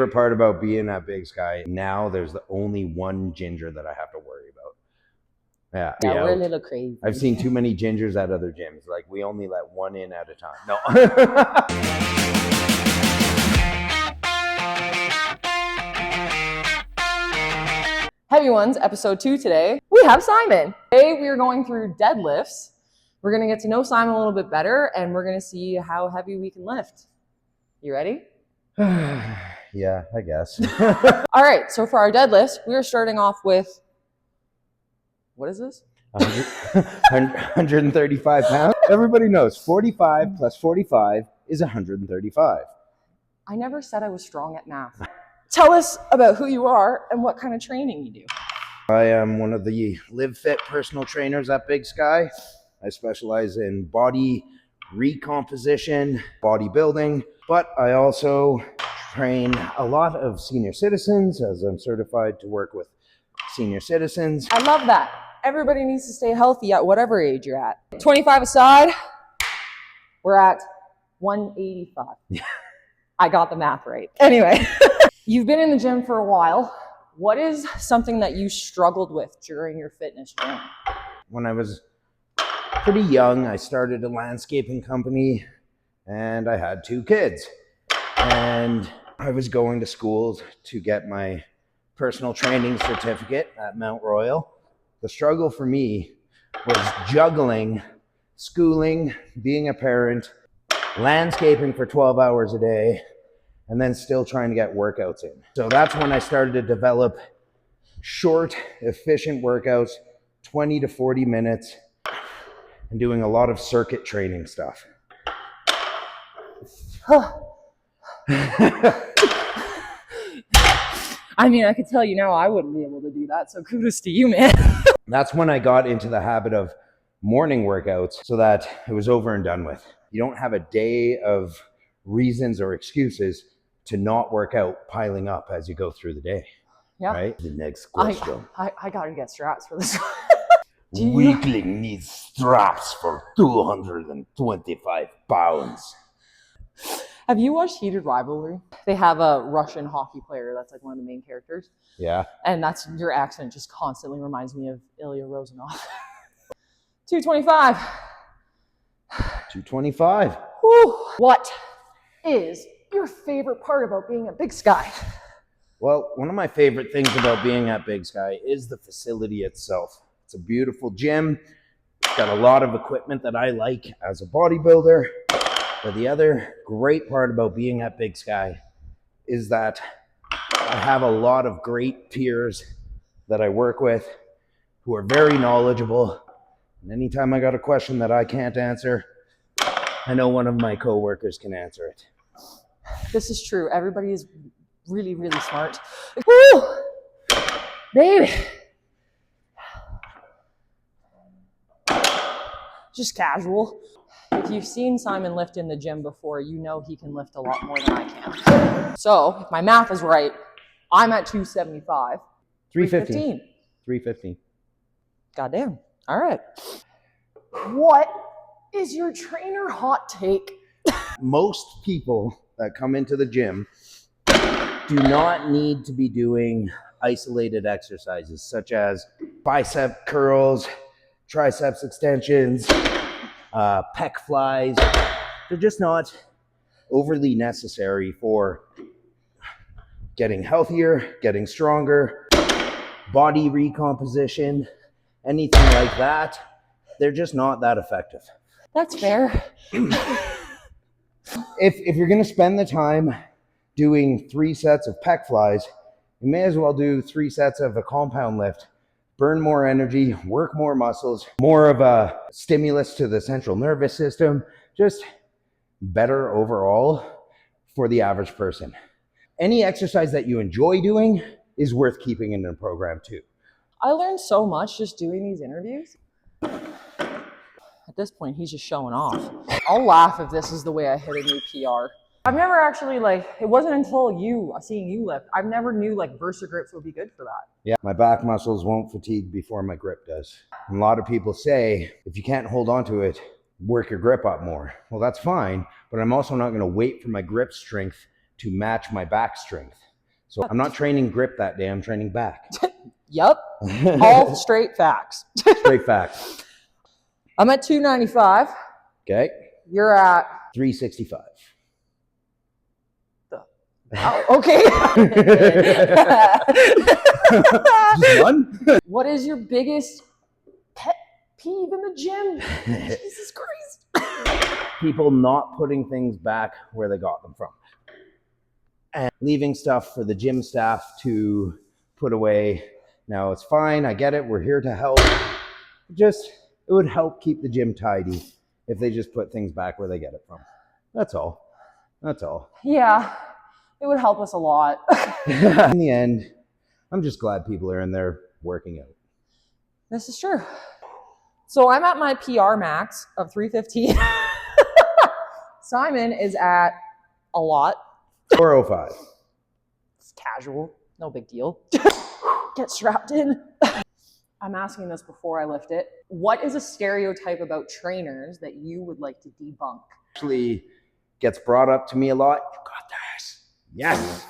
Favorite part about being at Big Sky, now there's the only one ginger that I have to worry about. Yeah, we're a little crazy. I've seen too many gingers at other gyms. Like, we only let one in at a time. No. Heavy Ones, episode 2 today. We have Simon. Today we are going through deadlifts. We're going to get to know Simon a little bit better, and we're going to see how heavy we can lift. You ready? Yeah, I guess. All right, so for our deadlifts, we are starting off with, what is this? 135 pounds. Everybody knows 45 plus 45 is 135. I never said I was strong at math. Tell us about who you are and what kind of training you do. I am one of the Live Fit personal trainers at Big Sky. I specialize in body recomposition, bodybuilding, but I also train a lot of senior citizens, as I'm certified to work with senior citizens. I love that. Everybody needs to stay healthy at whatever age you're at. 25 aside, we're at 185. Yeah. I got the math right. Anyway, you've been in the gym for a while. What is something that you struggled with during your fitness journey? When I was pretty young, I started a landscaping company and I had 2 kids. And I was going to schools to get my personal training certificate at Mount Royal. The struggle for me was juggling schooling, being a parent, landscaping for 12 hours a day, and then still trying to get workouts in. So that's when I started to develop short, efficient workouts, 20 to 40 minutes, and doing a lot of circuit training stuff. I mean, I could tell you now I wouldn't be able to do that, so kudos to you, man. That's when I got into the habit of morning workouts so that it was over and done with. You don't have a day of reasons or excuses to not work out piling up as you go through the day. Yeah. Right? The next question. I gotta get straps for this. Weakling needs straps for 225 pounds. Have you watched Heated Rivalry? They have a Russian hockey player that's like one of the main characters. Yeah. And that's, your accent just constantly reminds me of Ilya Rozanov. 225. 225. Whew. What is your favorite part about being at Big Sky? Well, one of my favorite things about being at Big Sky is the facility itself. It's a beautiful gym. It's got a lot of equipment that I like as a bodybuilder. But the other great part about being at Big Sky is that I have a lot of great peers that I work with who are very knowledgeable. And anytime I got a question that I can't answer, I know one of my coworkers can answer it. This is true. Everybody is really, really smart. Woo! Baby. Just casual. If you've seen Simon lift in the gym before, you know he can lift a lot more than I can. So, if my math is right, I'm at 275. 315. 315. Goddamn. All right. What is your trainer hot take? Most people that come into the gym do not need to be doing isolated exercises such as bicep curls, triceps extensions, pec flies. They're just not overly necessary for getting healthier, getting stronger, body recomposition, anything like that. They're just not that effective. That's fair. If you're going to spend the time doing 3 sets of pec flies, you may as well do 3 sets of a compound lift. Burn more energy, work more muscles, more of a stimulus to the central nervous system, just better overall for the average person. Any exercise that you enjoy doing is worth keeping in a program too. I learned so much just doing these interviews. At this point, he's just showing off. I'll laugh if this is the way I hit a new PR. I've never actually, it wasn't until seeing you lift, I've never knew VersaGrips would be good for that. Yeah, my back muscles won't fatigue before my grip does. And a lot of people say, if you can't hold on to it, work your grip up more. Well, that's fine, but I'm also not going to wait for my grip strength to match my back strength. So I'm not training grip that day, I'm training back. Yep. All straight facts. Straight facts. I'm at 295. Okay. You're at 365. Oh, okay. Just one? What is your biggest pet peeve in the gym? Jesus Christ. People not putting things back where they got them from. And leaving stuff for the gym staff to put away. Now, it's fine. I get it. We're here to help. It would help keep the gym tidy if they just put things back where they get it from. That's all. That's all. Yeah, it would help us a lot. In the end, I'm just glad people are in there working out. This is true. So I'm at my PR max of 315. Simon is at a lot. 405. It's casual, no big deal. Get strapped in. I'm asking this before I lift it. What is a stereotype about trainers that you would like to debunk? Actually gets brought up to me a lot. You got this. Yes.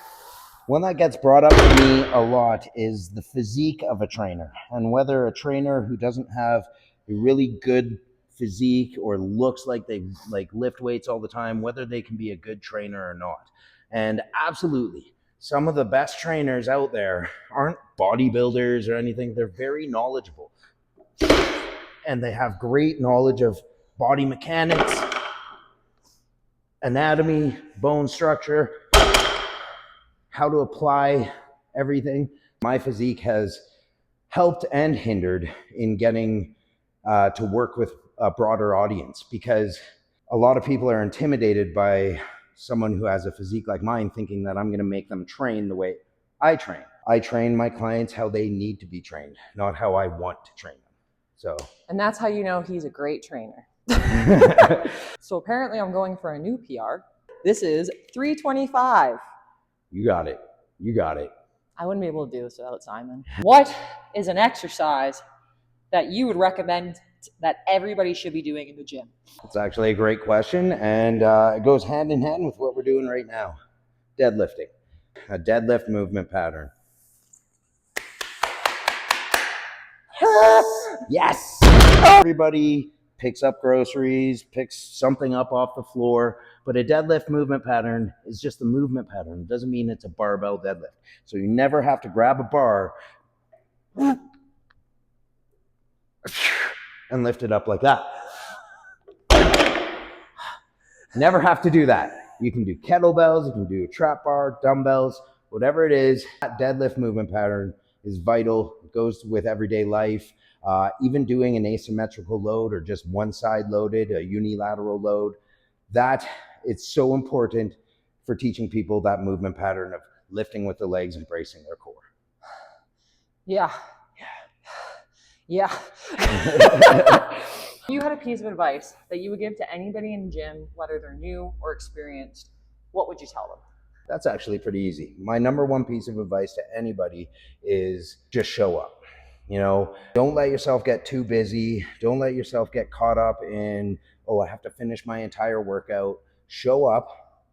One that gets brought up to me a lot is the physique of a trainer, and whether a trainer who doesn't have a really good physique or looks like they lift weights all the time, whether they can be a good trainer or not. And absolutely, some of the best trainers out there aren't bodybuilders or anything. They're very knowledgeable. And they have great knowledge of body mechanics, anatomy, bone structure, how to apply everything. My physique has helped and hindered in getting to work with a broader audience, because a lot of people are intimidated by someone who has a physique like mine, thinking that I'm going to make them train the way I train. I train my clients how they need to be trained, not how I want to train them. So, and that's how you know he's a great trainer. So apparently I'm going for a new PR. This is 325. You got it. You got it. I wouldn't be able to do this without Simon. What is an exercise that you would recommend that everybody should be doing in the gym? It's actually a great question, and it goes hand in hand with what we're doing right now. Deadlifting. A deadlift movement pattern. Yes! Everybody picks up groceries, picks something up off the floor, but a deadlift movement pattern is just a movement pattern. It doesn't mean it's a barbell deadlift. So you never have to grab a bar and lift it up like that. Never have to do that. You can do kettlebells, you can do a trap bar, dumbbells, whatever it is. That deadlift movement pattern is vital. It goes with everyday life. Even doing an asymmetrical load or just one side loaded, a unilateral load, that it's so important for teaching people that movement pattern of lifting with the legs and bracing their core. Yeah. Yeah. You had a piece of advice that you would give to anybody in the gym, whether they're new or experienced, what would you tell them? That's actually pretty easy. My number one piece of advice to anybody is just show up. You know, don't let yourself get too busy. Don't let yourself get caught up in, oh, I have to finish my entire workout. Show up,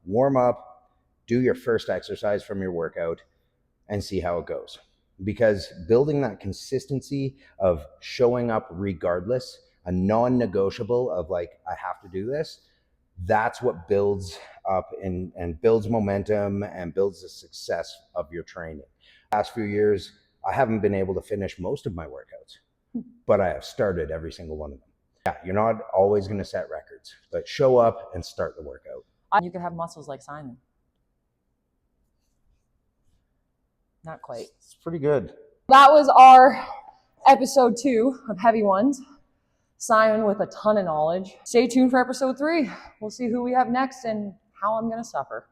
warm up, do your first exercise from your workout, and see how it goes. Because building that consistency of showing up regardless, a non-negotiable of like, I have to do this, that's what builds up and builds momentum and builds the success of your training. Last few years, I haven't been able to finish most of my workouts, but I have started every single one of them. Yeah, you're not always going to set records, but show up and start the workout. You could have muscles like Simon. Not quite. It's pretty good. That was our episode 2 of Heavy Ones. Simon with a ton of knowledge. Stay tuned for episode 3. We'll see who we have next and how I'm going to suffer.